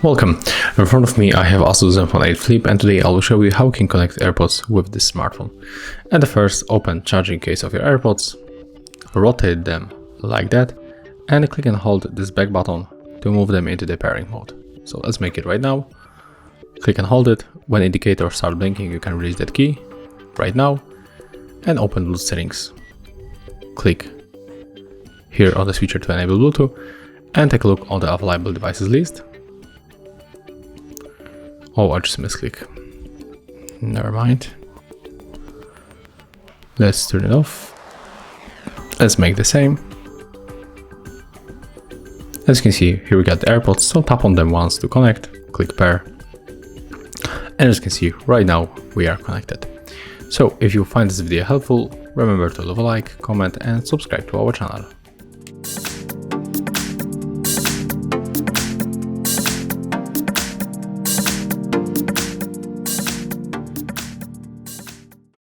Welcome. In front of me I have ASUS ZenFone 8 Flip, and today I will show you how you can connect AirPods with this smartphone. And first, open charging case of your AirPods, rotate them like that, and click and hold this back button to move them into the pairing mode. So let's make it right now. Click and hold it. When indicator starts blinking, you can release that key right now and open Bluetooth settings. Click here on the switcher to enable Bluetooth and take a look on the available devices list. Oh, I just misclick. Never mind. Let's turn it off. Let's make the same. As you can see, here we got the AirPods, so tap on them once to connect, click pair. And as you can see, right now we are connected. So if you find this video helpful, remember to leave a like, comment and subscribe to our channel.